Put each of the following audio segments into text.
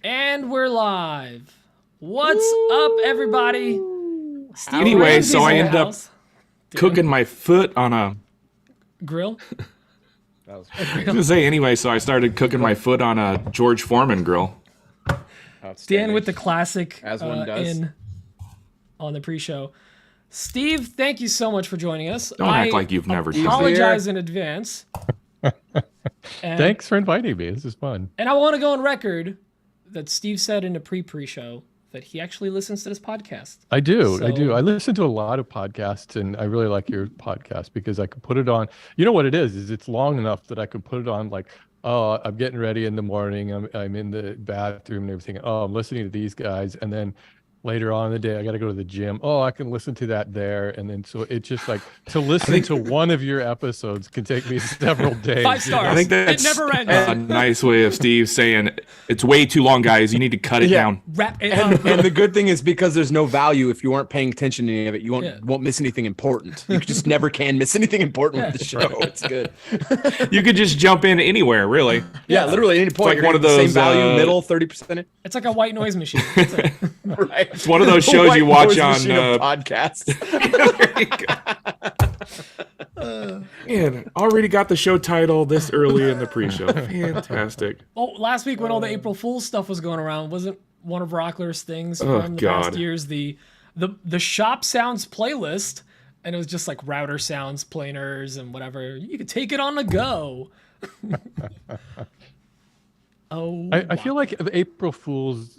And we're live. What's up, everybody? Steve Anyway, Ramsey's so I in the ended up house. cooking my foot on a. Grill. That was I was gonna say anyway, so I started cooking my foot on a George Foreman grill. Dan with the classic As one does. in on the pre-show. Steve, thank you so much for joining us. Don't act like you've never done it. Apologize in advance. And, Thanks for inviting me. This is fun. And I want to go on record that Steve said in the pre-show that he actually listens to this podcast. I do. I So- do. I listen to a lot of podcasts, and I really like your podcast because I can put it on. You know what it is it's long enough that I can put it on like, oh, I'm getting ready in the morning. I'm in the bathroom and everything. Oh, I'm listening to these guys. And then later on in the day, I got to go to the gym. Oh, I can listen to that there. And then so it's just like to listen to one of your episodes can take me several days. 5 stars. I think that's It never ends. a nice way of Steve saying it's way too long, guys. You need to cut it down. Wrap it And, up. and the good thing is because there's no value if you aren't paying attention to any of it, you won't Yeah. won't miss anything important. You just never can miss anything important with the show. It's good. You could just jump in anywhere, really. Yeah, literally at any point. like you're one of getting the those, same value, middle, 30% it. It's like a white noise machine. That's it. Right. It's one of those shows you watch on. Podcasts. There you go. Man, already got the show title this early in the pre-show. Fantastic. Oh, last week when all the April Fool's stuff was going around, wasn't one of Rockler's things Oh, from the past God. years the shop sounds playlist, and it was just like router sounds, planers, and whatever. You could take it on the go. Oh, I feel like the April Fool's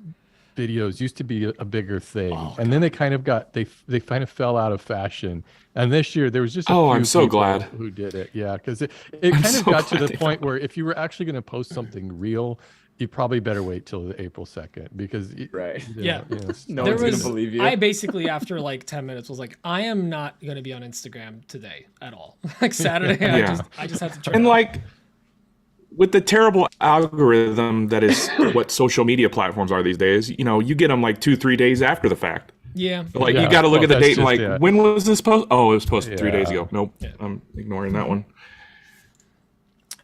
videos used to be a bigger thing, Oh, and then they kind of got they kind of fell out of fashion. And this year there was just a Oh, few I'm so people glad. who did it. Yeah, because it kind of so got to glad the they point where if you were actually going to post something real, you probably better wait till the April 2nd because Right. Yeah. No there one's going was. to believe you. I basically after like 10 minutes was like, I am not going to be on Instagram today at all. Like Saturday, Yeah. I just had to turn. And it off. like with the terrible algorithm that is what social media platforms are these days, you know, you get them like 2-3 days after the fact. Yeah. Like Yeah. you got to look Well, at the that's date and just like, it. when was this post? Oh, it was posted 3 days Yeah. ago. Nope, Yeah. I'm ignoring that one.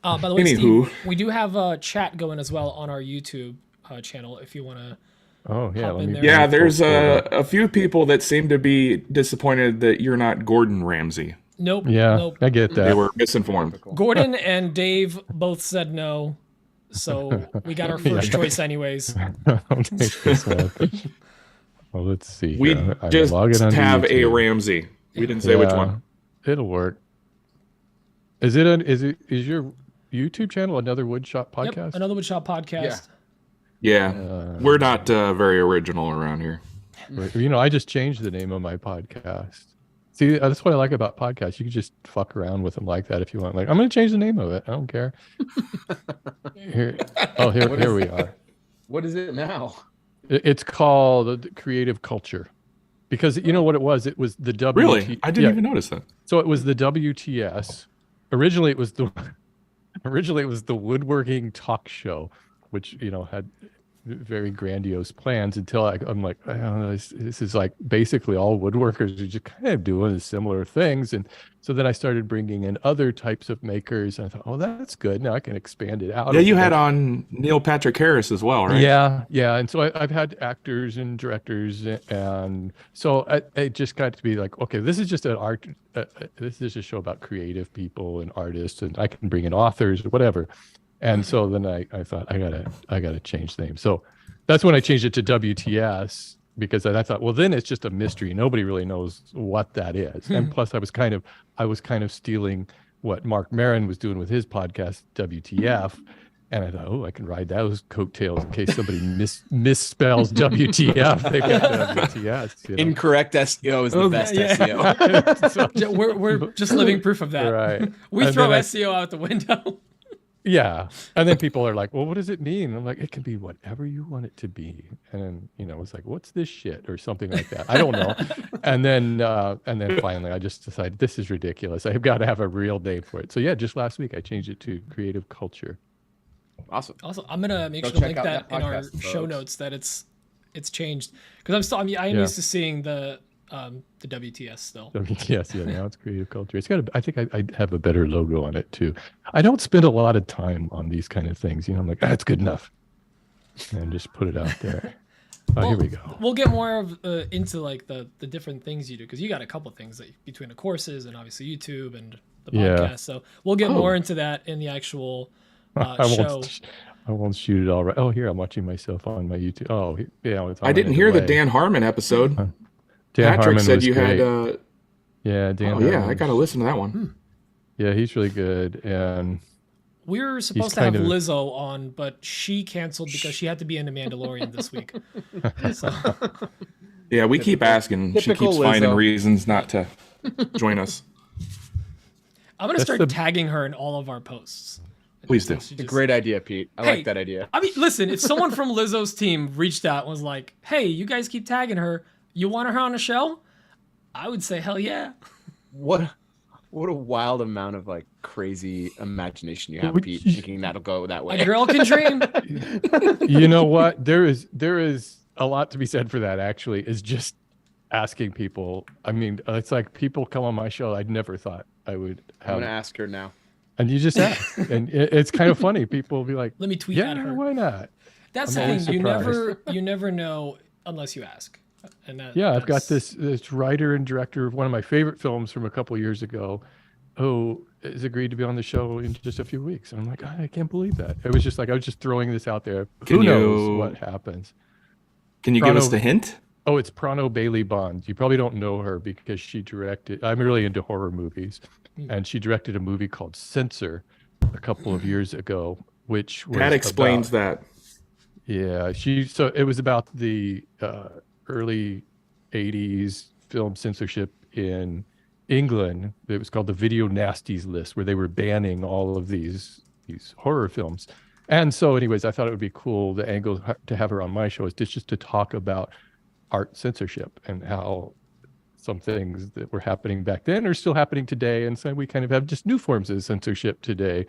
By the way, Anywho. Steve, we do have a chat going as well on our YouTube channel if you want to. Oh yeah, Hop let in me there. Yeah, let me there's pull that up. a few people that seem to be disappointed that you're not Gordon Ramsay. Nope. Yeah, Nope. I get that. They were misinformed. Gordon and Dave both said no, so we got our first choice anyways. I'll take this one. Well, let's see. We here. I'm just logging onto have a YouTube. Ramsay. We didn't say which Yeah, one. It'll work. Is your YouTube channel another Woodshop podcast? Yep, another Woodshop podcast. Yeah, we're not very original around here. You know, I just changed the name of my podcast. See, that's what I like about podcasts. You can just fuck around with them like that if you want. Like, I'm going to change the name of it. I don't care. Here we are. What is it now? It's called the Creative Culture, because you know what it was. It was the WT. Really? I didn't yeah. even notice that. So it was the WTS. Originally, it was the Woodworking Talk Show, which had very grandiose plans until I'm like, I don't know, this is like basically all woodworkers are just kind of doing similar things. And so then I started bringing in other types of makers, and I thought, oh, that's good. Now I can expand it out. Yeah, a you bit. had on Neil Patrick Harris as well, right? Yeah. And so I've had actors and directors, and so it just got to be like, okay, this is just an art. This is a show about creative people and artists, and I can bring in authors or whatever. And so then I thought I gotta change the name. So that's when I changed it to WTS, because I thought, well, then it's just a mystery. Nobody really knows what that is. And plus, I was kind of stealing what Mark Maron was doing with his podcast WTF. And I thought, oh, I can ride those coattails in case somebody misspells WTF. They've got WTS. Incorrect SEO is the best SEO. So- We're just living proof of that. Right. We And throw then SEO out the window. Yeah. And then people are like, well, what does it mean? And I'm like, it can be whatever you want it to be. And then, it's like, what's this shit or something like that. I don't know. And then finally I just decided this is ridiculous. I've got to have a real name for it. So yeah, just last week I changed it to Creative Culture. Awesome. Also, I'm gonna make Go sure to check link out that that in our podcast, show folks. notes that it's changed because I am Yeah. used to seeing the WTS still. Yes, yeah, now it's Creative Culture. It's got I think I have a better logo on it too. I don't spend a lot of time on these kind of things. I'm like, that's good enough. and just put it out there. Oh, here we go. We'll get more of into like the different things you do, because you got a couple things that, between the courses and obviously YouTube and the podcast. So we'll get more into that in the actual show. I won't shoot it all right. Oh, here I'm watching myself on my YouTube. Oh, yeah. I didn't hear the Dan Harmon episode. Patrick Harmon said you great. had. Yeah, Dan. Oh, yeah, I gotta listen to that one. Yeah, he's really good, and we were supposed to have Lizzo on, but she canceled because she had to be in The Mandalorian this week. So. Yeah, we keep asking. She keeps finding reasons not to join us. I'm gonna start tagging her in all of our posts. Please do. It's a great idea, Pete. I like that idea. I mean, listen, if someone from Lizzo's team reached out and was like, "Hey, you guys keep tagging her. You want her on a show?" I would say, "Hell yeah." What a wild amount of like crazy imagination you have, Pete, thinking that'll go that way. A girl can dream. You know what? There is a lot to be said for that. Actually, is just asking people. I mean, it's like people come on my show. I never thought I would have. I'm gonna ask her now. And you just ask, and it's kind of funny. People will be like, "Let me tweet at her." Why not? That's the thing. You never know unless you ask. And I've got this writer and director of one of my favorite films from a couple years ago, who has agreed to be on the show in just a few weeks. And I'm like, I can't believe that. It was just like I was just throwing this out there. Who knows what happens? Can you give us the hint? Oh, it's Prano Bailey Bond. You probably don't know her because she directed. I'm really into horror movies. And she directed a movie called Censor a couple of years ago, which was that explains that. Yeah, so it was about the early 80s film censorship in England. It was called the Video Nasties List, where they were banning all of these horror films. And so anyways, I thought it would be cool, the angle to have her on my show is just to talk about art censorship and how some things that were happening back then are still happening today. And so we kind of have just new forms of censorship today.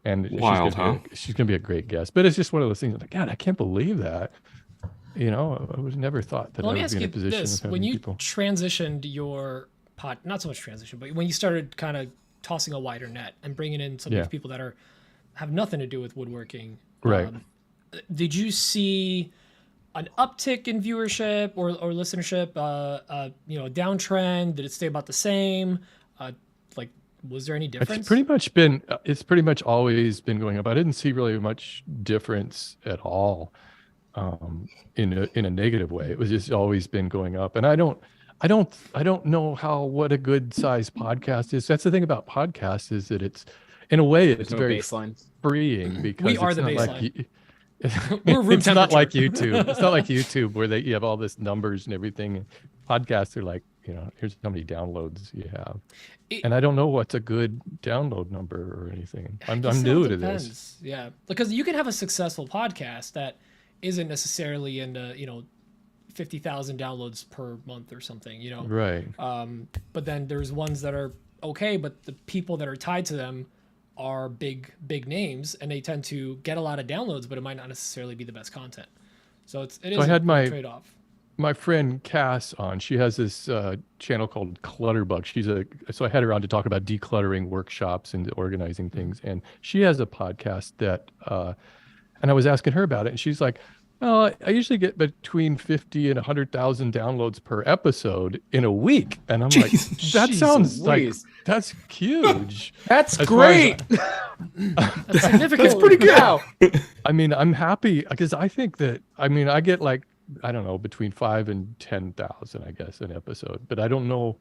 And she's going to be a great guest. But it's just one of those things like, God, I can't believe that. You know, I would never thought that I would be in a position of having when you people. transitioned your not so much transition, but when you started kind of tossing a wider net and bringing in some of these people that have nothing to do with woodworking. Right. Did you see an uptick in viewership or listenership, a downtrend? Did it stay about the same? Was there any difference? It's pretty much always been going up. I didn't see really much difference at all, in a negative way. It was just always been going up. And I don't know what a good size podcast is. That's the thing about podcasts, is that it's, in a way, it's very freeing, because we are the baseline. We're room it's not like YouTube. It's not like YouTube where you have all this numbers and everything. Podcasts are like, here's how many downloads you have. And I don't know what's a good download number or anything. I'm new to this. Yeah, because you can have a successful podcast that isn't necessarily into 50,000 downloads per month or something. Right. But then there's ones that are okay, but the people that are tied to them are big names, and they tend to get a lot of downloads, but it might not necessarily be the best content. So it is a trade-off. My friend Cass on. She has this channel called Clutterbug. So I had her on to talk about decluttering workshops and organizing things. And she has a podcast that, and I was asking her about it, and she's like, "Well, I usually get between 50 and 100,000 downloads per episode in a week." And I'm like, that sounds like that's huge. That's great. That's significant. That's pretty good. I mean, I'm happy because I think that, I get like, I don't know, between 5 and 10,000, I guess, an episode. But I don't know.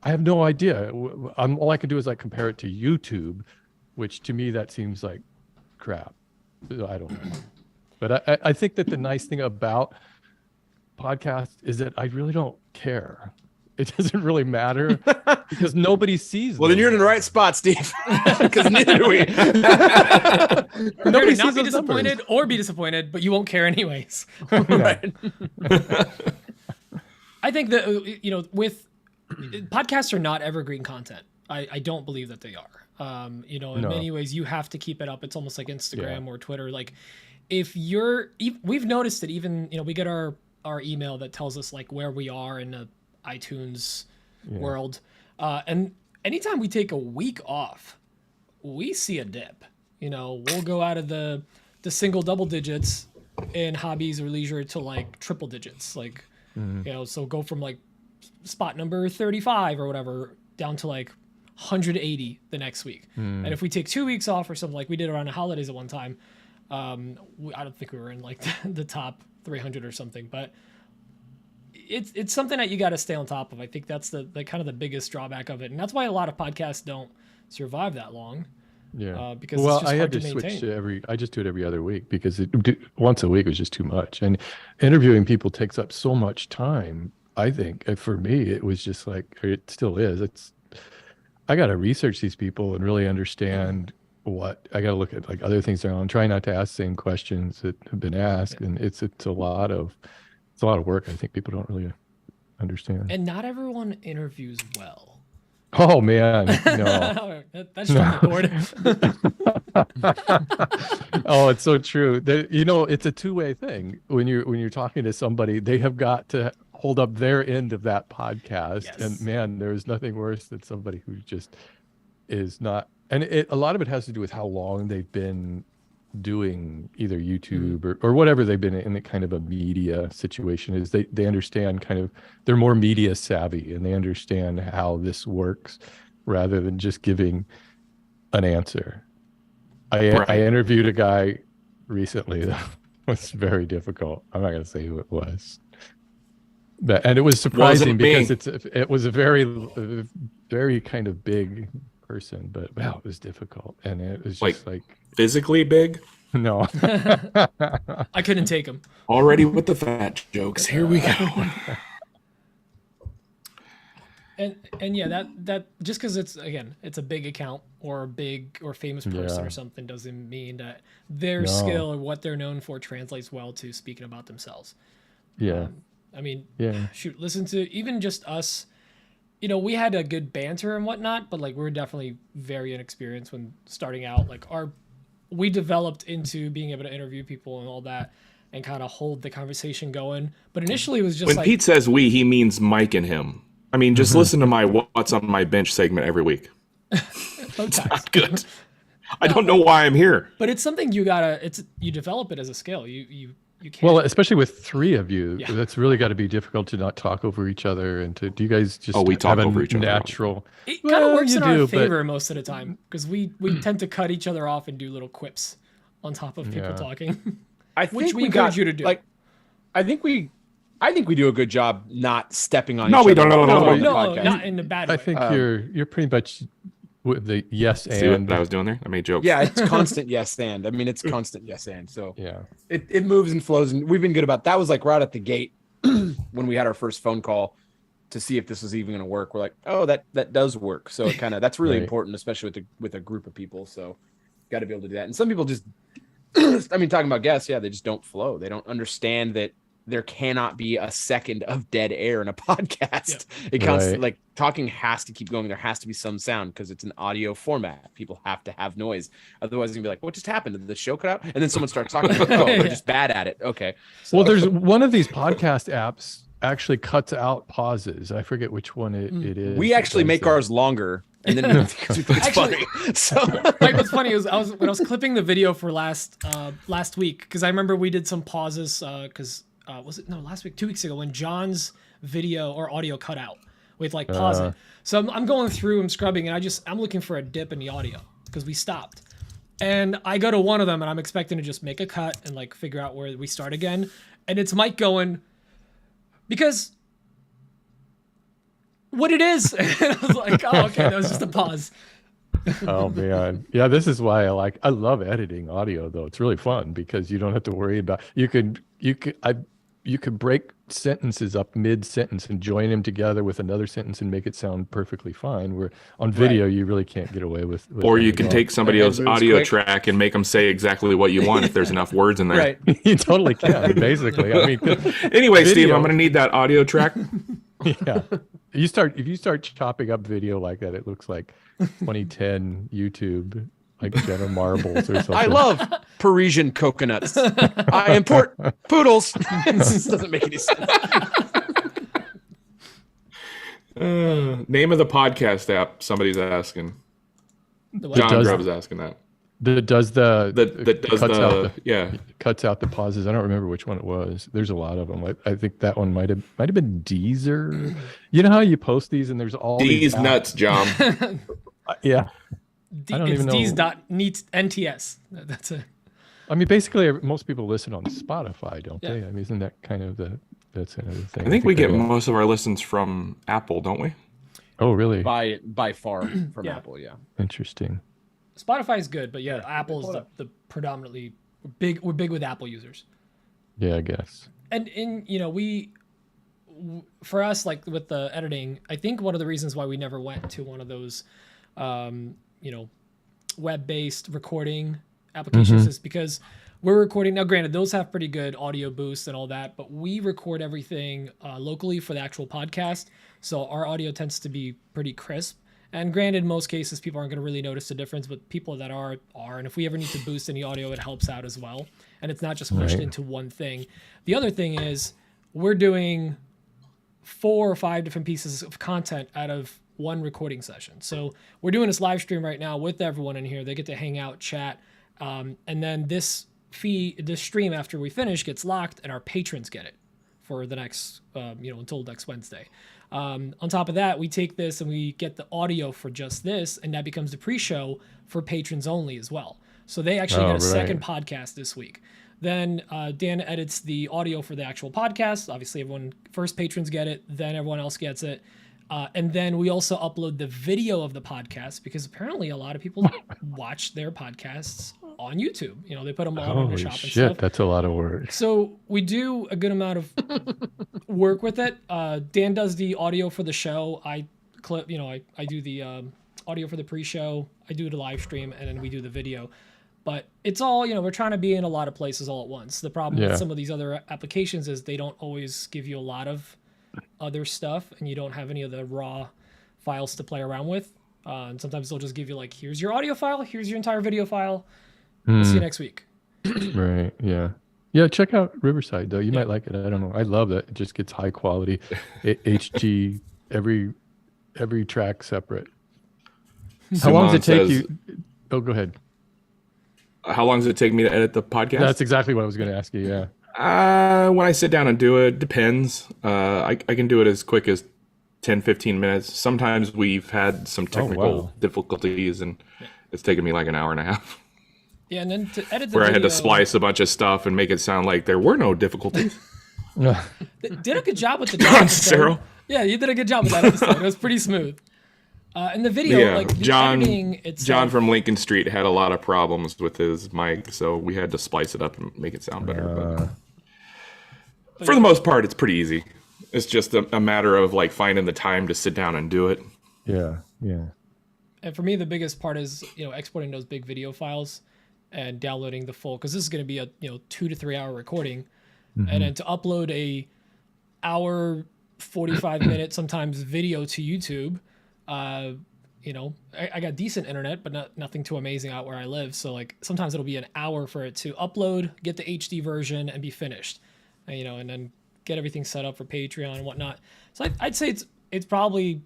I have no idea. All I can do is like compare it to YouTube, which to me, that seems like crap. I don't know. But I think that the nice thing about podcasts is that I really don't care. It doesn't really matter because nobody sees Well, then you're in the right spot, Steve, because neither do we. Nobody not be disappointed or be disappointed, but you won't care anyways. Right. I think that, with podcasts are not evergreen content. I don't believe that they are. In many ways, you have to keep it up. It's almost like Instagram or Twitter. Like, we've noticed that even, we get our email that tells us like where we are in the iTunes world. And anytime we take a week off, we see a dip. We'll go out of the single double digits in hobbies or leisure to like triple digits, like so go from like spot number 35 or whatever down to like 180 the next week. And if we take 2 weeks off or something like we did around the holidays at one time, I don't think we were in like the top 300 or something, but it's something that you got to stay on top of. I think that's the kind of the biggest drawback of it, and that's why a lot of podcasts don't survive that long. Yeah, because well, it's just I had hard to switch maintain. to I just do it every other week because once a week was just too much, and interviewing people takes up so much time. I think for me, it was just like, or it still is. I got to research these people and really understand what I got to look at, like other things they're on. Try not to ask the same questions that have been asked, and it's a lot of work. I think people don't really understand. And not everyone interviews well. Oh man, no. That's from the board. Oh, it's so true. It's a two-way thing. When you're talking to somebody, they have got to hold up their end of that podcast. Yes. And man, there's nothing worse than somebody who just is not. And a lot of it has to do with how long they've been doing either YouTube or whatever they've been in a kind of a media situation. Is they understand kind of, they're more media savvy and they understand how this works rather than just giving an answer. I interviewed a guy recently that was very difficult. I'm not going to say who it was, and it was surprising because it was a very kind of big person, but wow, it was difficult, and it was just like physically big. No, I couldn't take him. Already with the fat jokes. Here we go. And yeah, that just because it's a big account or a big or famous person or something doesn't mean that their skill or what they're known for translates well to speaking about themselves. Yeah. I mean, shoot, listen to even just us. We had a good banter and whatnot, but like we're definitely very inexperienced when starting out. Like we developed into being able to interview people and all that and kind of hold the conversation going. But initially it was just when Pete says we, he means Mike and him. I mean, just listen to my What's on My Bench segment every week. It's not good. I don't know why I'm here. But it's something you develop it as a skill. You can't. Well, especially with three of you, that's really got to be difficult to not talk over each other and do you guys just we talk have over a each other. natural? It kind of works in our favor most of the time because we tend to cut each other off and do little quips on top of people talking. Which we encourage you to do. I think we do a good job not stepping on. No, each we other don't. No, not in a bad way. I think you're pretty much with the yes and. See what I was doing there? I made jokes. Yeah, it's constant yes and. I mean, it's constant yes and. So yeah, it moves and flows, and we've been good about that. Was like right at the gate when we had our first phone call to see if this was even going to work. We're like, oh, that does work. So it kind of that's really important, especially with a group of people. So got to be able to do that. And some people just, I mean, talking about guests, they just don't flow. They don't understand that there cannot be a second of dead air in a podcast. It counts like talking has to keep going. There has to be some sound because it's an audio format. People have to have noise. Otherwise, it's gonna be like, what just happened? Did the show cut out? And then someone starts talking. They're just bad at it. Okay. So. Well, there's one of these podcast apps actually cuts out pauses. I forget which one it is. We actually make ours longer. And then we think it's funny. So like what's funny is when I was clipping the video for last week, because I remember we did some pauses because was it last week, 2 weeks ago, when John's video or audio cut out with like pause it. So I'm going through, I'm scrubbing, and I'm looking for a dip in the audio because we stopped. And I go to one of them and I'm expecting to just make a cut and like figure out where we start again. And it's Mike going, because what it is. And I was like, oh, okay, that was just a pause. Oh man. Yeah, this is why I love editing audio though. It's really fun because you don't have to worry about you could break sentences up mid-sentence and join them together with another sentence and make it sound perfectly fine. Where on video you really can't get away with or you can take somebody else's audio track and make them say exactly what you want if there's enough words in there. Right. You totally can, basically. I mean, anyway, Steve, I'm gonna need that audio track. Yeah. If you start chopping up video like that, it looks like 2010 YouTube, like Jenna Marbles or something. I love Parisian coconuts. I import poodles. This doesn't make any sense. Name of the podcast app, somebody's asking. John Grubb's asking that. That does that does cuts out the pauses. I don't remember which one it was. There's a lot of them. I think that one might have been Deezer. You know how you post these and there's all D's nuts, John. Yeah. I don't even know. D's dot needs NTS. That's it. I mean, basically, most people listen on Spotify, don't they? I mean, isn't that kind of that's another thing? I think we get most of our listens from Apple, don't we? Oh, really? By far from Apple, yeah. Interesting. Spotify is good, but Apple is the predominantly big. We're big with Apple users. Yeah, I guess. And for us, like with the editing, I think one of the reasons why we never went to one of those, web-based recording applications is because we're recording now. Granted, those have pretty good audio boosts and all that, but we record everything locally for the actual podcast, so our audio tends to be pretty crisp. And granted, in most cases, people aren't going to really notice the difference, but people that are. And if we ever need to boost any audio, it helps out as well. And it's not just pushed into one thing. The other thing is we're doing 4 or 5 different pieces of content out of one recording session. So we're doing this live stream right now with everyone in here. They get to hang out, chat. And then this stream after we finish gets locked and our patrons get it for the next, until next Wednesday. On top of that, we take this and we get the audio for just this, and that becomes the pre-show for patrons only as well. So they actually get a second podcast this week. Then Dan edits the audio for the actual podcast. Obviously, first patrons get it, then everyone else gets it. And then we also upload the video of the podcast because apparently a lot of people watch their podcasts on YouTube. They put them all in the shop and stuff. That's a lot of work. So we do a good amount of work with it. Dan does the audio for the show. I do the audio for the pre-show. I do the live stream, and then we do the video. But it's all, we're trying to be in a lot of places all at once. The problem with some of these other applications is they don't always give you a lot of other stuff, and you don't have any of the raw files to play around with. And sometimes they'll just give you like, here's your audio file, here's your entire video file. We'll see you next week. Right. Yeah. Yeah. Check out Riverside though. You might like it. I don't know. I love that. It just gets high quality HG, every track separate. How long does it take you? Oh, go ahead. How long does it take me to edit the podcast? That's exactly what I was going to ask you. Yeah. When I sit down and do it, depends. I can do it as quick as 10, 15 minutes. Sometimes we've had some technical difficulties and it's taken me like an hour and a half. Yeah, and then to edit the where video, I had to splice a bunch of stuff and make it sound like there were no difficulties. Did a good job with the Cyril. Yeah, you did a good job with that episode. It was pretty smooth. And the video, like the editing itself, John from Lincoln Street had a lot of problems with his mic, so we had to splice it up and make it sound better. But for the most part, it's pretty easy. It's just a matter of like finding the time to sit down and do it. Yeah. And for me, the biggest part is exporting those big video files and downloading the full, because this is going to be a 2 to 3 hour recording, and then to upload a hour 45 minute sometimes video to YouTube. I got decent internet, but nothing too amazing out where I live. So like sometimes it'll be an hour for it to upload, get the HD version, and be finished. And then get everything set up for Patreon and whatnot. So I'd say it's probably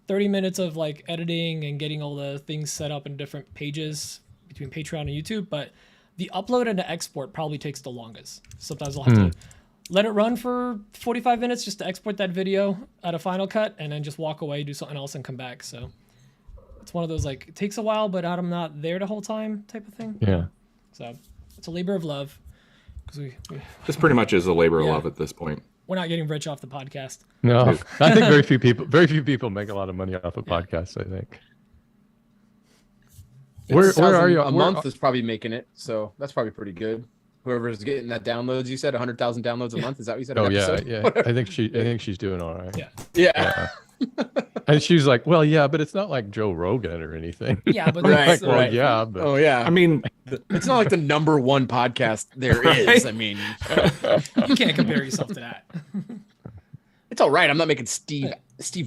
30 minutes of like editing and getting all the things set up in different pages between Patreon and YouTube. But the upload and the export probably takes the longest. Sometimes I'll have to let it run for 45 minutes just to export that video at a Final Cut, and then just walk away, do something else, and come back. So it's one of those like, it takes a while, but I'm not there the whole time type of thing. Yeah. So it's a labor of love. This pretty much is a labor of love at this point. We're not getting rich off the podcast. No, I think very few people make a lot of money off of podcasts, I think. Where are you? A month is probably making it, so that's probably pretty good. Whoever's getting that downloads, you said 100,000 downloads a month. Is that what you said? Oh yeah. I think she's doing all right. Yeah. And she's like, well, yeah, but it's not like Joe Rogan or anything. Yeah, but right. Yeah. But, oh yeah. I mean, it's not like the number one podcast there is. I mean, you can't compare yourself to that. It's all right. I'm not making Steve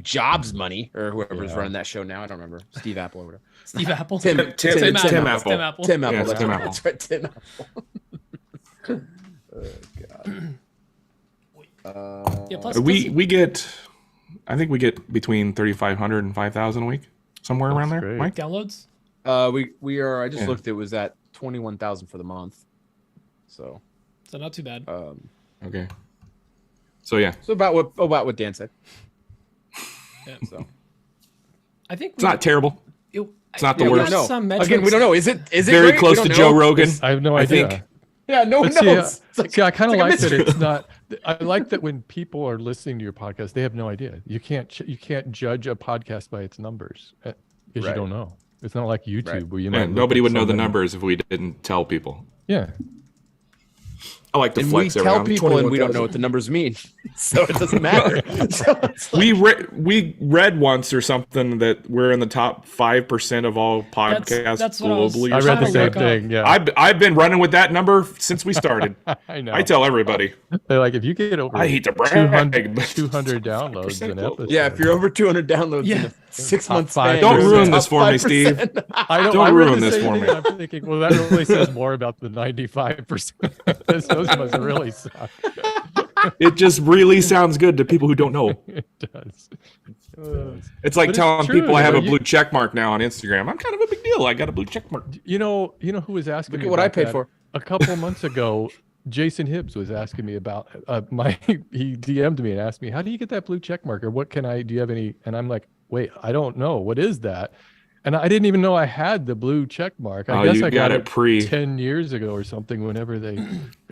Jobs money or whoever's running that show now. I don't remember. Steve Apple or whatever. Steve Apple. Tim Apple. Tim Apple. Yeah, That's right. Tim Apple. Oh God. Plus we get, I think we get between 3,500 and 5,000 a week, somewhere around there. Great. Mike? downloads. We are. I just looked. It was at 21,000 for the month. So not too bad. Okay. So yeah. So about what Dan said. Yeah. So I think it's not terrible. It's not the worst. No. Again, we don't know. Is it very great? close to Joe Rogan? I have no idea. Think. Yeah, no one knows. I kind of like that it's not. I like that when people are listening to your podcast, they have no idea. You can't judge a podcast by its numbers because you don't know. It's not like YouTube where you might. Nobody would know the numbers if we didn't tell people. Yeah. I like to flex we tell people and we don't know what the numbers mean, so it doesn't matter. We read once or something that we're in the top 5% of all podcasts that's globally. I read the same thing. Yeah, I've been running with that number since we started. I know. I tell everybody. They're like, if you get over I hate to brag, 200 downloads an episode. Yeah, if you're over 200 downloads in a 6 month span, don't ruin this for me, Steve. Don't ruin this for me. I'm thinking, well, that really says more about the 95%. Those must really suck. It just really sounds good to people who don't know. It does. It's like telling people I have a blue check mark now on Instagram. I'm kind of a big deal. I got a blue check mark. You know who was asking Look me at what about I paid that? for A couple months ago. Jason Hibbs was asking me about he DM'd me and asked me, how do you get that blue check marker? What can do you have any? And I'm like, wait, I don't know. What is that? And I didn't even know I had the blue check mark. I guess I got it 10 years ago or something whenever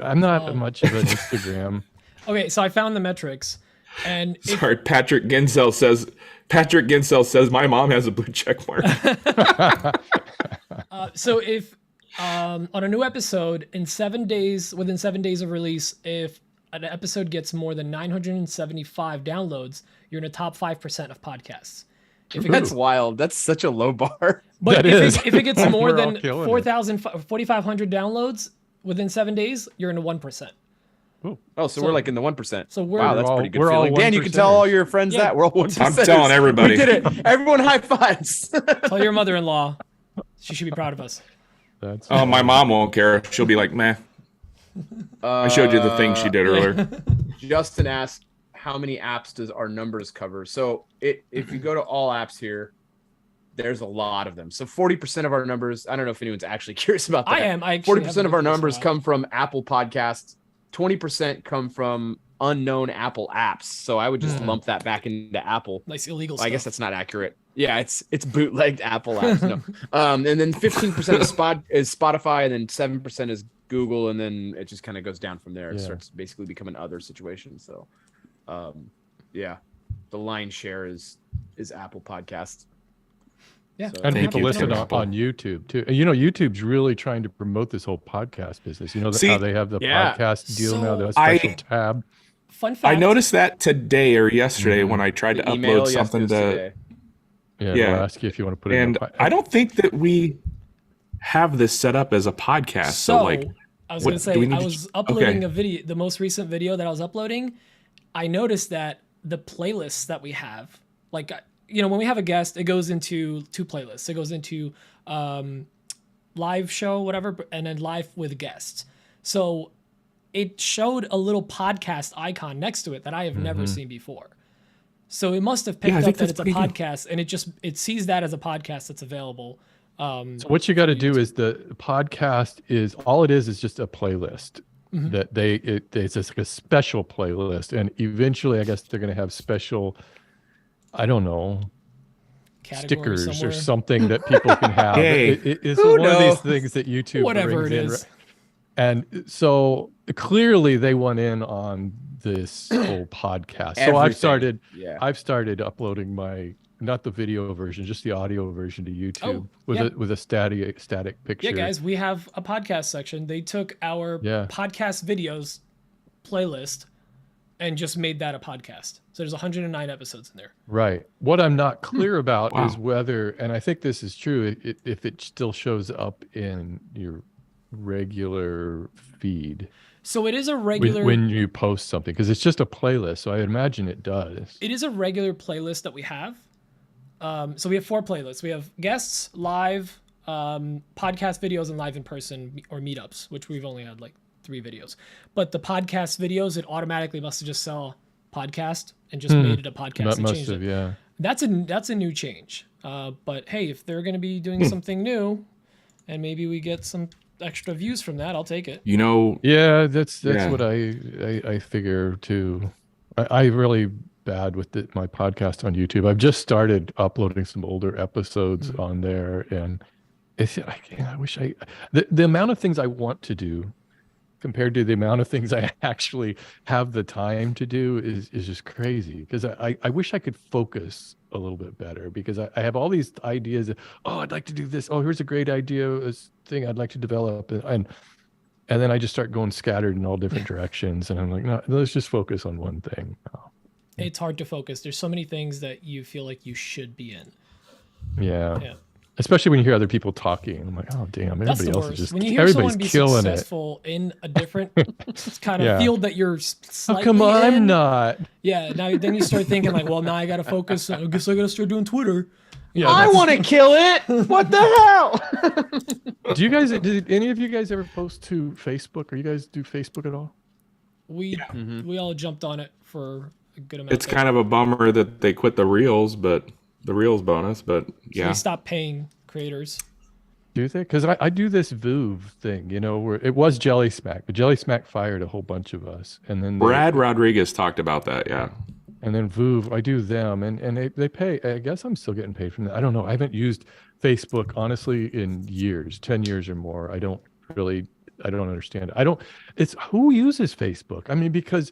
I'm not much of an Instagram. Okay, so I found the metrics. And sorry, Patrick Ginsell says my mom has a blue check mark. So if on a new episode within 7 days of release, if an episode gets more than 975 downloads, you're in the top 5% of podcasts. That's wild. That's such a low bar. But if it gets more than 4,500 downloads within 7 days, you're in the 1%. Oh, so we're like in the 1%. So that's pretty good feeling. Dan, you can tell all your friends that. We're all 1%. I'm telling everybody. We did it. Everyone high fives. Tell your mother-in-law. She should be proud of us. My mom won't care. She'll be like, meh. I showed you the thing she did earlier. Justin asked, how many apps does our numbers cover? So if you go to all apps here, there's a lot of them. So 40% of our numbers, I don't know if anyone's actually curious about that. I am. 40% of our numbers come from Apple Podcasts. 20% come from unknown Apple apps. So I would just lump that back into Apple. Nice illegal stuff. I guess that's not accurate. Yeah, it's bootlegged Apple apps. No. And then 15% is Spotify, and then 7% is Google, and then it just kind of goes down from there. It starts basically becoming other situations. So the lion's share is Apple Podcasts. Yeah, so, and people listen on YouTube too. And YouTube's really trying to promote this whole podcast business. How they have the podcast deal now, the special tab. Fun fact. I noticed that today or yesterday when I tried to upload something to. They'll ask you if you want to put it in. And I don't think that we have this set up as a podcast. So I was going to say, I was uploading a video, the most recent video that I was uploading. I noticed that the playlists that we have, like, when we have a guest, it goes into two playlists. It goes into live show, whatever, and then live with guests. So it showed a little podcast icon next to it that I have never seen before. So it must have picked up that it's a podcast, and it sees that as a podcast that's available. So what you got to do is the podcast is all it is just a playlist that it's just like a special playlist, and eventually I guess they're going to have special, I don't know, stickers somewhere or something that people can have. It's one of these things that YouTube whatever brings it in. is. And so clearly they went in on this whole podcast. So I've started uploading not the video version, just the audio version to YouTube with a static picture. Yeah, guys, we have a podcast section. They took our podcast videos playlist and just made that a podcast. So there's 109 episodes in there. Right. What I'm not clear about is whether, and I think this is true, if it still shows up in your regular feed. So it is a regular when you post something, because it's just a playlist. So I imagine it does. It is a regular playlist that we have. So we have 4 playlists. We have guests, live, podcast videos, and live in person or meetups, which we've only had like 3 videos. But the podcast videos, it automatically must have just saw podcast and just made it a podcast. That must have, yeah. That's a new change. But hey, if they're going to be doing something new, and maybe we get some extra views from that, I'll take it. You know, Yeah, that's what I figure too. I really bad with my podcast on YouTube. I've just started uploading some older episodes on there, and I wish the amount of things I want to do compared to the amount of things I actually have the time to do is just crazy, because I wish I could focus a little bit better, because I have all these ideas of, oh, I'd like to do this. Oh, here's a great idea, this thing I'd like to develop. And then I just start going scattered in all different directions. And I'm like, no, let's just focus on one thing. Oh. It's hard to focus. There's so many things that you feel like you should be in. Yeah. Especially when you hear other people talking. I'm like, oh, damn, everybody else is just, when you hear everybody's someone be killing successful in a different kind of field that you're slightly How come I'm in. not? Yeah. Now, then you start thinking like, well, now I got to focus. I guess I got to start doing Twitter. Yeah, I want to kill it. What the hell? Did any of you guys ever post to Facebook, or you guys do Facebook at all? We all jumped on it for a good amount. It's kind of a bummer that they quit the Reels, but the Reels bonus, but So they stopped paying creators. Do they? Because I do this Voov thing, where it was Jelly Smack, but Jelly Smack fired a whole bunch of us, and then Brad Rodriguez talked about that, yeah. And then Voov, I do them, and they pay. I guess I'm still getting paid from that. I don't know. I haven't used Facebook honestly in years, 10 years or more. I don't understand it. It's who uses Facebook? I mean, because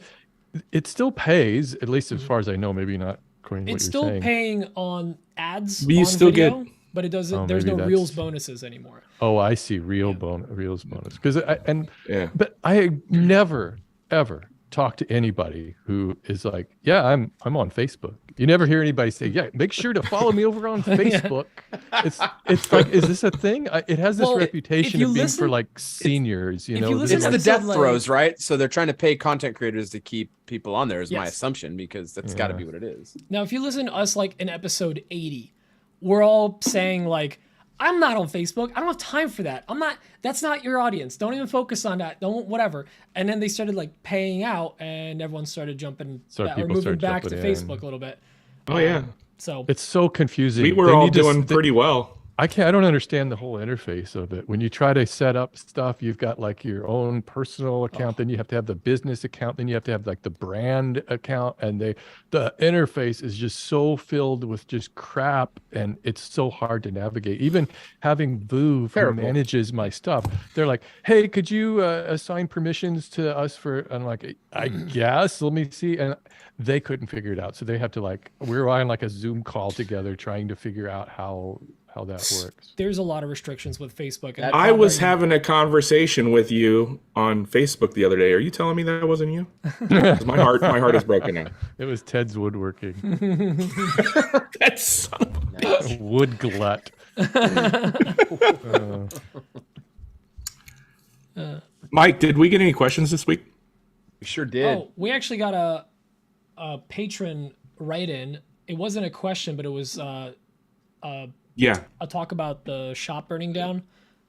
it still pays, at least as far as I know. Maybe not according to what you're saying. It's still paying on ads. But you on still video, but it doesn't. There's no maybe Reels bonuses anymore. Oh, I see. Reels bonus. Because but I never ever talk to anybody who is like, yeah, I'm on Facebook. You never hear anybody say, yeah, make sure to follow me over on Facebook. It's like, is this a thing? It has this reputation of being for like seniors, It's the death throes, right? So they're trying to pay content creators to keep people on there, is my assumption, because that's got to be what it is. Now, if you listen to us like in episode 80, we're all saying like, I'm not on Facebook. I don't have time for that. That's not your audience. Don't even focus on that. Don't, whatever. And then they started like paying out, and everyone started moving back to Facebook a little bit. Oh yeah. So it's so confusing. We were all doing pretty well. I don't understand the whole interface of it. When you try to set up stuff, you've got like your own personal account, then you have to have the business account, then you have to have like the brand account, and the interface is just so filled with just crap, and it's so hard to navigate. Even having Voov, who manages my stuff, they're like, hey, could you assign permissions to us for, I'm like, I guess, let me see. And they couldn't figure it out. So they have to we're on like a Zoom call together trying to figure out how that works. There's a lot of restrictions with Facebook. And I was having a conversation with you on Facebook the other day. Are you telling me that wasn't you? my heart is broken now. It was Ted's woodworking. That son of a bitch. Wood glut. Mike, did we get any questions this week? We sure did. Oh, we actually got a patron write-in. It wasn't a question, but it was a talk about the shop burning down,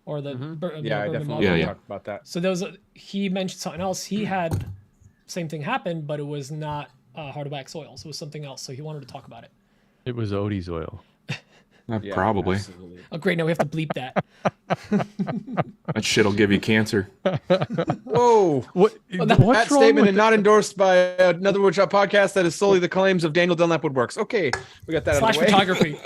or the I definitely talk about that. So he mentioned something else. He had same thing happen, but it was not hard wax oil, so it was something else. So he wanted to talk about it. It was Odie's oil. Probably. Absolutely. Oh, great! Now we have to bleep that. That shit'll give you cancer. Whoa! What's that statement is not endorsed by another Woodshop podcast. That is solely the claims of Daniel Dunlap Woodworks. Okay, we got that. Slash photography.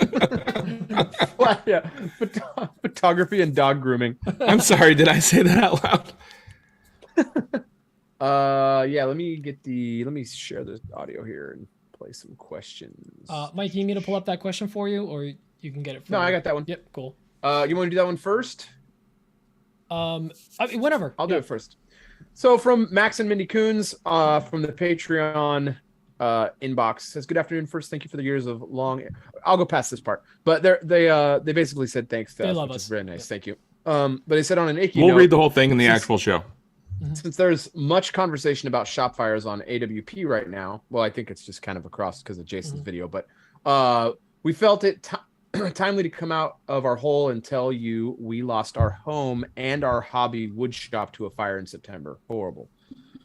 Photography and dog grooming. I'm sorry. Did I say that out loud? Let me share the audio here and play some questions. Mike, you need me to pull up that question for you, or you can get it from I got that one. Yep, cool. You want to do that one first? Whatever. I'll do it first. So from Max and Mindy Coons, from the Patreon inbox, says, good afternoon. First, thank you for the years of long. I'll go past this part, but they basically said thanks to us, love which us. is very nice. Thank you. But they said on an icky We'll note, read the whole thing in the actual show. since there's much conversation about shop fires on AWP right now. Well, I think it's just kind of across because of Jason's video, but we felt it timely to come out of our hole and tell you we lost our home and our hobby wood shop to a fire in September. Horrible.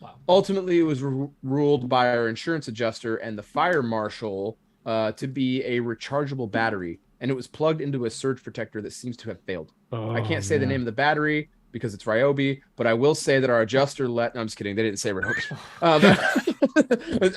Wow. Ultimately, it was ruled by our insurance adjuster and the fire marshal to be a rechargeable battery and it was plugged into a surge protector that seems to have failed. I can't say the man. name of the battery because it's Ryobi, but I will say that our adjuster no, I'm just kidding. They didn't say Ryobi.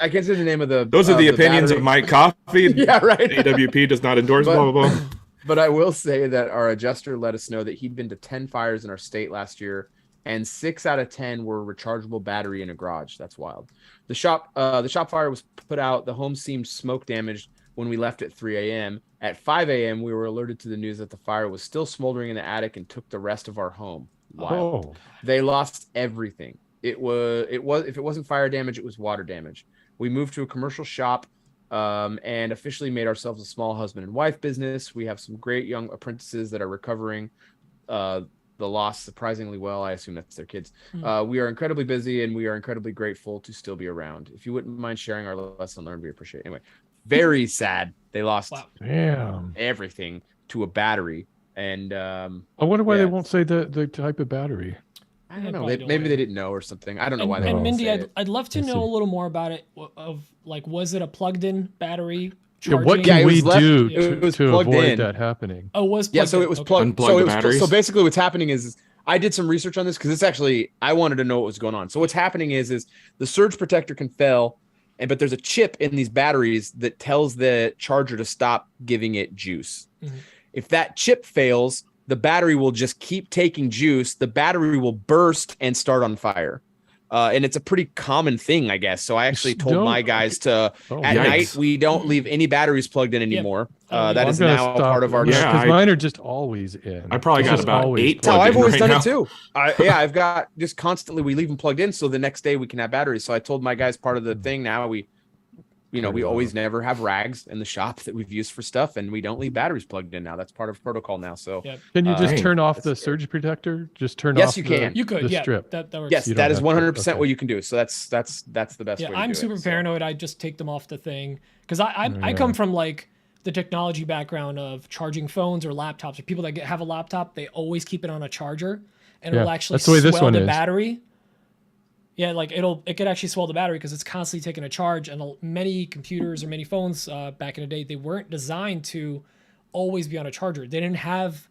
I can't say the name of the. Those are the opinions battery. of Mike Coffee. Yeah, right. AWP does not endorse blah, blah, blah. But I will say that our adjuster let us know that he'd been to 10 fires in our state last year, and 6 out of 10 were rechargeable battery in a garage. That's wild. The shop fire was put out. The home seemed smoke damaged when we left at 3 a.m. At 5 a.m., we were alerted to the news that the fire was still smoldering in the attic and took the rest of our home. Wow. Oh. They lost everything. It was if it wasn't fire damage, it was water damage. We moved to a commercial shop and officially made ourselves a small husband and wife business. We have some great young apprentices that are recovering the loss surprisingly well. I assume that's their kids. We are incredibly busy, and we are incredibly grateful to still be around. If you wouldn't mind sharing our lesson learned, we appreciate it. Anyway, very sad. They lost everything to a battery. And I wonder why they won't say the type of battery. I don't know. Maybe they didn't know or something. I don't know why they And won't Mindy, say I'd love to know a little more about it. Of like, was it a plugged-in battery? Yeah, what can we do to avoid that happening? Oh, it was plugged yeah. So it was plugged. Unplug So basically, what's happening is I did some research on this because it's actually I wanted to know what was going on. So what's happening is the surge protector can fail, but there's a chip in these batteries that tells the charger to stop giving it juice. Mm-hmm. If that chip fails, the battery will just keep taking juice. The battery will burst and start on fire. And it's a pretty common thing, I guess. So I actually told my guys to at night, we don't leave any batteries plugged in anymore. That is now a part of our. Yeah, because mine are just always in. I probably got about 8. No, I've always done it too. I've got just constantly, we leave them plugged in. So the next day we can have batteries. So I told my guys part of the thing now we always never have rags in the shop that we've used for stuff, and we don't leave batteries plugged in now. That's part of protocol now. So can you just turn off the surge protector? Just turn off. Yes, you can. You could. The strip. That works. Yes, that is 100% what you can do. So that's the best way. I'm super paranoid. I just take them off the thing because I come from like the technology background of charging phones or laptops, or people that have a laptop, they always keep it on a charger, and it'll actually swell the battery. Yeah, like it could actually swell the battery because it's constantly taking a charge. And many computers or many phones back in the day, they weren't designed to always be on a charger. They didn't have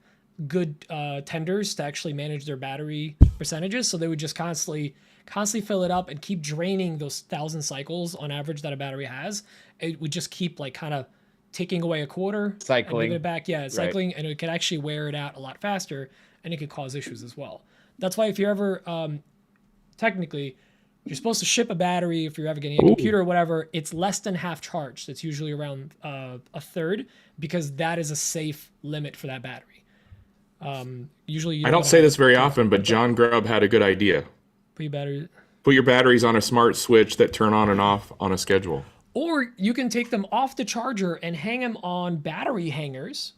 good tenders to actually manage their battery percentages, so they would just constantly fill it up and keep draining those 1,000 cycles on average that a battery has. It would just keep like kind of taking away a quarter, cycling it back, cycling, and it could actually wear it out a lot faster, and it could cause issues as well. That's why if you're ever technically, you're supposed to ship a battery if you're ever getting a computer or whatever. It's less than half charged. It's usually around a third, because that is a safe limit for that battery. Usually, I don't say this very often, but John Grubb had a good idea. Put your batteries on a smart switch that turn on and off on a schedule. Or you can take them off the charger and hang them on battery hangers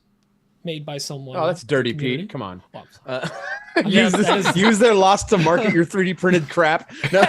made by someone. Oh, that's dirty, Pete. Come on. Use use their loss to market your 3D printed crap. No,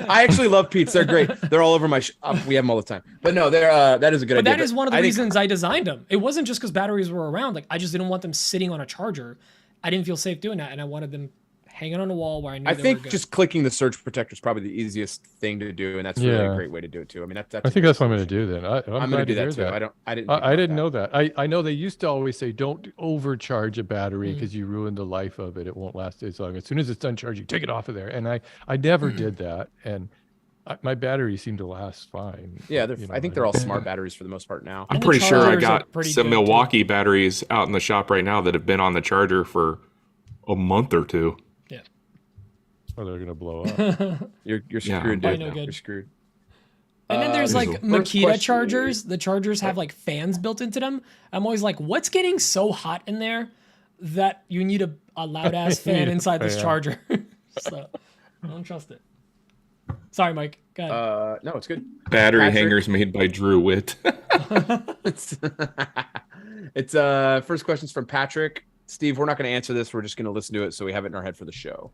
I actually love Pete's. They're great. They're all over my we have them all the time. But no, they're that is a good idea. But that is one of the reasons I designed them. It wasn't just because batteries were around. Like, I just didn't want them sitting on a charger. I didn't feel safe doing that, and I wanted them hanging on a wall where I knew. I think just clicking the surge protector is probably the easiest thing to do, and that's really a great way to do it too. I mean, that's I think that's what I'm going to do then. I'm going to do that too. I didn't know that. I know they used to always say don't overcharge a battery because you ruin the life of it. It won't last as long. As soon as it's done charging, take it off of there. And I never did that, and my batteries seem to last fine. Yeah, I think they're all smart batteries for the most part now. I'm pretty sure I got some Milwaukee batteries out in the shop right now that have been on the charger for a month or two. Or they're gonna blow up. You're screwed, dude. You're screwed. And then there's like Makita chargers. The chargers have like fans built into them. I'm always like, what's getting so hot in there that you need a loud ass fan inside this charger? So I don't trust it. Sorry, Mike. Go ahead. No, it's good. Battery hangers made by Drew Witt. It's first question's from Patrick. Steve, we're not going to answer this. We're just going to listen to it so we have it in our head for the show.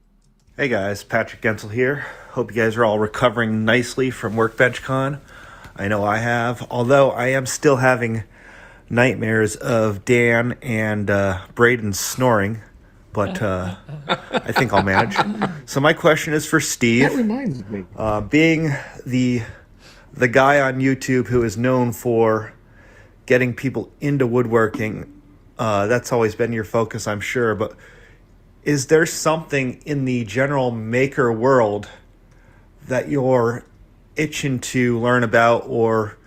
Hey guys, Patrick Gensel here. Hope you guys are all recovering nicely from Workbench Con. I know I have, although I am still having nightmares of Dan and Braden snoring, but I think I'll manage. So my question is for Steve. That reminds me. Being the guy on YouTube who is known for getting people into woodworking, That's always been your focus, I'm sure. But is there something in the general maker world that you're itching to learn about or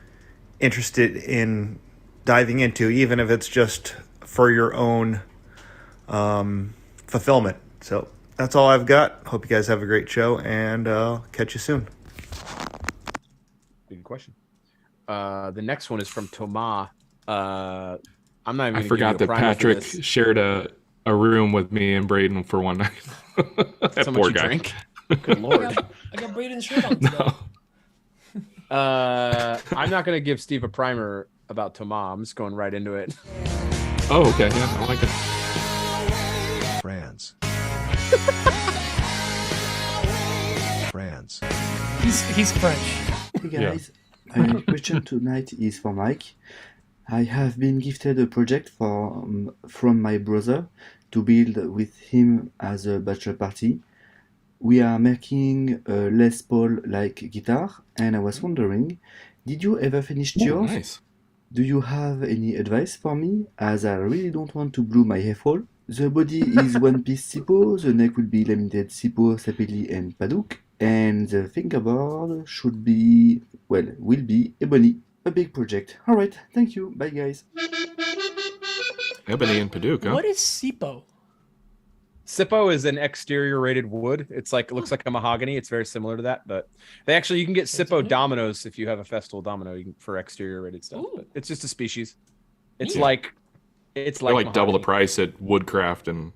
interested in diving into, even if it's just for your own fulfillment? So that's all I've got. Hope you guys have a great show, and catch you soon. Good question. The next one is from Thomas. I'm not even. I forgot that Patrick shared a room with me and Braden for one night. That so poor much you guy. drink. Good lord. I got Braden's shirt on today. I'm not gonna give Steve a primer about Thomas. I'm just going right into it. Oh, okay. Yeah, I like it. France. France. He's French. Hey guys, my question tonight is for Mike. I have been gifted a project from my brother to build with him as a bachelor party. We are making a Les Paul-like guitar, and I was wondering, did you ever finish yours? Nice. Do you have any advice for me, as I really don't want to glue my hair fall? The body is one-piece Sipo, the neck will be laminated Sipo, Sapelli, and Paduk, and the fingerboard will be ebony. A big project. Alright, thank you. Bye, guys. Ebony and Paducah. Huh? What is SIPO? Sipo is an exterior rated wood. It's like, it looks like a mahogany. It's very similar to that, but you can get Sipo dominoes if you have a festival domino for exterior rated stuff. But it's just a species. It's like They're like double the mahogany. price at Woodcraft, and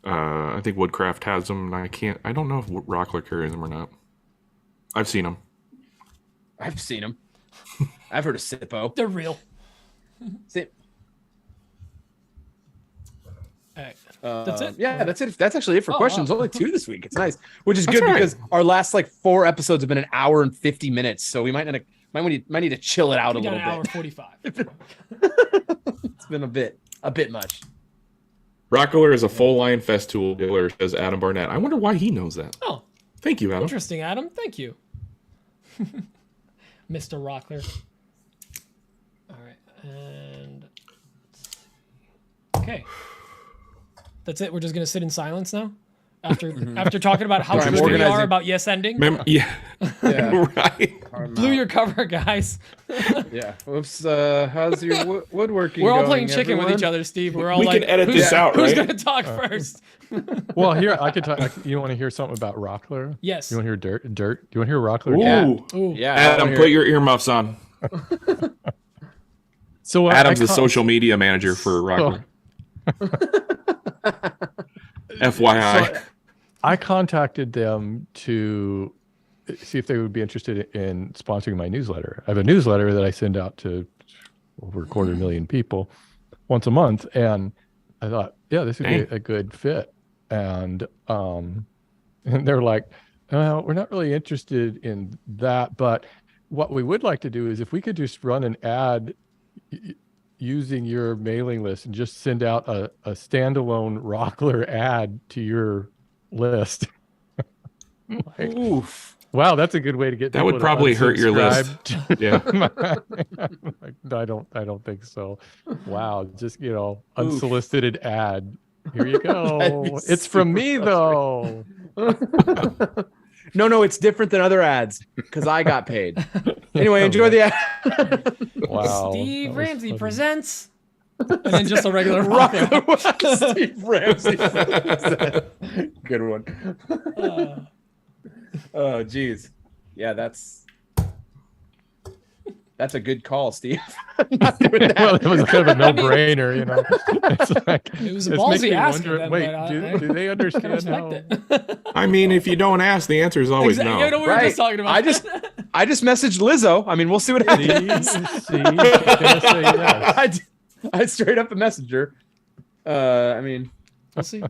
I think Woodcraft has them. And I don't know if Rockler carries them or not. I've seen them. I've seen them. I've heard of Sipo. They're real. Sip. All right. That's it. Yeah, that's it. That's actually it for questions. wow. Only 2 this week. It's nice, which is That's good all right. because our last 4 episodes have been an hour and 50 minutes. So we might need to chill it out We a got little an hour bit. 45. It's been a bit much. Rockler is a full line Festool dealer, says Adam Barnett. I wonder why he knows that. Oh, Thank you, Adam. interesting, Adam. Thank you. Mr. Rockler. All right. And okay. That's it. We're just going to sit in silence now? After talking about how Sorry, I'm good we organizing. are about Yes Ending? Yeah. Yeah. Right. Blew your cover, guys. Yeah. Whoops. How's your woodworking? We're all going, playing chicken with everyone? each other, Steve. We're all We like, can edit this out, who's right? going to talk first? Well, here I could talk. You want to hear something about Rockler? Yes. You want to hear dirt? Do you want to hear Rockler? Ooh. Ooh. Yeah. Adam, put your earmuffs on. So Adam's the social media manager for Rockler. FYI. So I contacted them to see if they would be interested in sponsoring my newsletter. I have a newsletter that I send out to over 250,000 people once a month, and I thought, yeah, this would be a good fit. And they're like, well, we're not really interested in that, but what we would like to do is if we could just run an ad using your mailing list and just send out a standalone Rockler ad to your list. Like, Oof. wow, that's a good way to get That people would to probably hurt your list. unsubscribe. Like, no, I don't think so. Wow, just unsolicited ad. Here you go. It's from me though. No, it's different than other ads because I got paid. Anyway, enjoy the ad. Wow. Steve that was Ramsey funny. presents. And then just a regular Rockler. Steve Ramsey. Good one. Oh, geez. Yeah, that's a good call, Steve. Not doing that. Well, it was kind of a no-brainer, It's like, It was a this ballsy makes me ask. wonder, Then, wait, but do they I understand respect how? it. I mean, if you don't ask, the answer is always Exactly. no. You know what we were just talking about. I just messaged Lizzo. I mean, we'll see what happens. See, she's gonna say yes. I straight up a messenger. I mean, We'll see.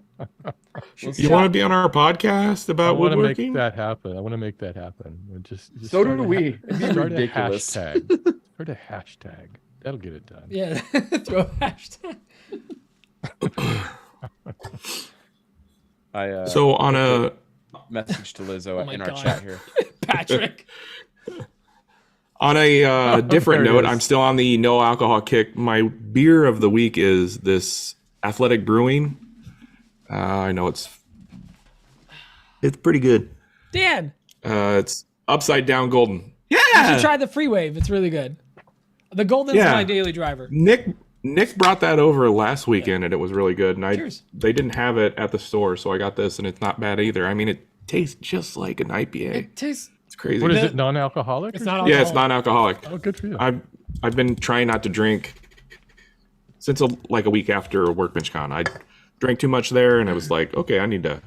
You want to be on our podcast I about want to make woodworking? that happen. We'll just so start do a- we. It'd be Start ridiculous. a hashtag. Start a hashtag. That'll get it done. Yeah. Throw a hashtag. I So on a message to Lizzo my in our God. chat here. Patrick. On a different There it note, is. I'm still on the no alcohol kick. My beer of the week is this Athletic Brewing. I know it's pretty good. Dan, It's upside down golden. you Yeah. should try the Free Wave. It's really good. The Golden's Yeah. my daily driver. Nick brought that over last weekend and it was really good. And Cheers. they didn't have it at the store, so I got this and it's not bad either. I mean, it tastes just like an IPA. It tastes. It's crazy. What is The- it? Non-alcoholic? It's or not. something? Yeah, it's alcohol. non-alcoholic. Oh, good for you. I've been trying not to drink since like a week after Workbench Con. I drank too much there, and I was like, okay, I need to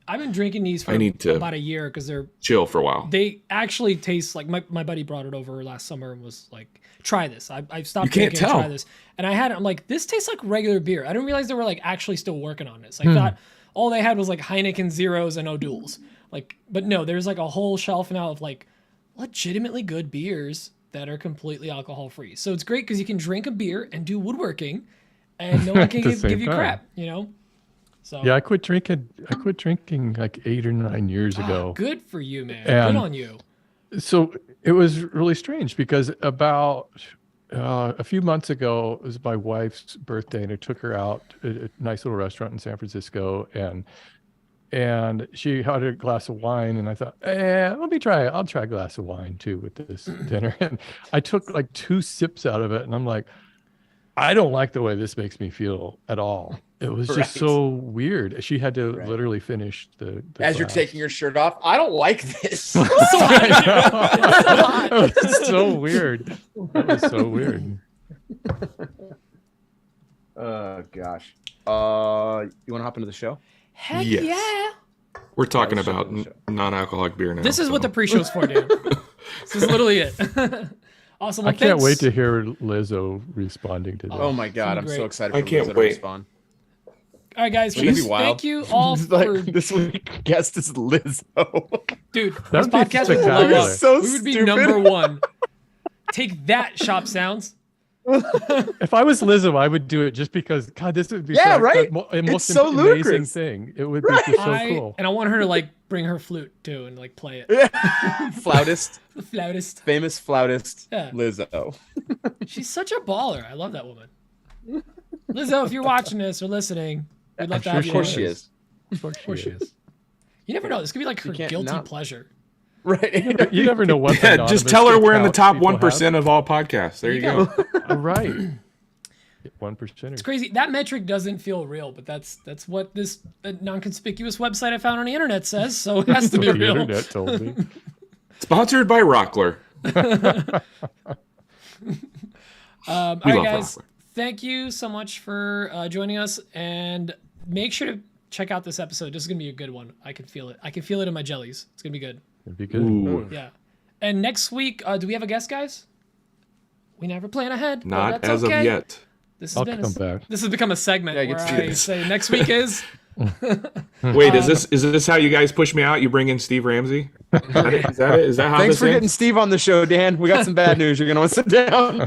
I've been drinking these for I need to- about a year because chill for a while. they actually taste like my buddy brought it over last summer and was like, try this. I stopped You can't drinking. tell. Try this, and I had it. I'm like, this tastes like regular beer. I didn't realize they were like actually still working on this. I thought all they had was like Heineken Zeros and O'Douls. Like, but no, there's like a whole shelf now of like legitimately good beers that are completely alcohol free. So it's great because you can drink a beer and do woodworking, and no one can At the give same you time. crap. You know. So Yeah, I quit drinking like 8 or 9 years ago. good for you, man. And- Good on you. So it was really strange because about a few months ago, it was my wife's birthday, and I took her out at a nice little restaurant in San Francisco, and she had a glass of wine, and I thought, let me try it. I'll try a glass of wine too with this dinner. And I took like 2 sips out of it, and I'm like, I don't like the way this makes me feel at all. It was just Right. so weird. She had to Right. literally finish the As you're glass. taking your shirt off, I don't like this. It was so weird. It was so weird. Oh gosh. You want to hop into the show? Heck Yes. yeah. We're talking let's about show them the non-alcoholic beer now. This is what so. the pre-show's for, dude. This is literally it. Awesome. I Well, can't thanks. wait to hear Lizzo responding to this. Oh my god, I'm great. so excited. I for can't Lizzo to wait. respond. All right, guys. Wouldn't it be Please, wild? thank you all It's for, like this week guest is Lizzo. dude. That This would be podcast would blow spectacular. up. So We would be stupid. number one. Take that, Shop Sounds. If I was Lizzo, I would do it just because, God, this would be Yeah, so, right? the It's most so amazing ludicrous. thing. It would Right. be just so cool. And I want her to like bring her flute too and like play it. Flautist, The flautist. famous flautist, Yeah. Lizzo. She's such a baller. I love that woman. Lizzo, if you're watching this or listening, we'd love to I'm have sure you. Of course on. she is. Of course Of course she is. You never know. This could be like her can't guilty not. pleasure. Right. You never know what. Yeah, just tell her we're in the top one 1% of all podcasts. There you go. Right. 1%. It's crazy. That metric doesn't feel real, but that's what this non-conspicuous website I found on the internet says. So it has to be The real. internet told me. Sponsored by Rockler. All We right, love guys. Rockler. Thank you so much for joining us, and make sure to check out this episode. This is gonna be a good one. I can feel it. I can feel it in my jellies. It's gonna be good. It'd be good. Ooh, Yeah. And next week, do we have a guest, guys? We never plan ahead. but not that's as okay. of yet. This has I'll been come back. This has become a segment Yeah, I get where to do I this. say next week is. Wait, is this how you guys push me out? You bring in Steve Ramsey? Is that it? Is that how Thanks this for getting ends? Steve on the show, Dan. We got some bad news. You're gonna want to sit down.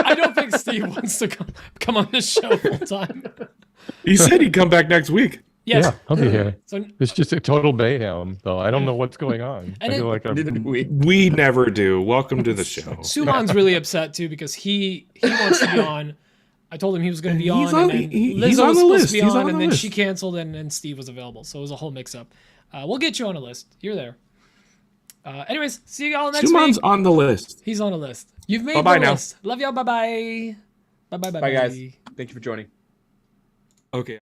I don't think Steve wants to come on this show full time. He said he'd come back next week. Yes. Yeah, I'll be here. So It's just a total mayhem, though. I don't know what's going on. And I feel it- like I'm, We never do. Welcome to the show. Suman's really upset too because he wants to be on. I told him he was going to be He's on, on- and then he- Lizzo he's on was the supposed list. to be He's on, on and the then list. she canceled, and Steve was available, so it was a whole mix-up. We'll get you on a list. You're there. Anyways, see you all next Suman's week. on the list. He's on a list. You've made Bye-bye the now. list. Love y'all. Bye bye. Bye bye. Bye, guys. Thank you for joining. Okay.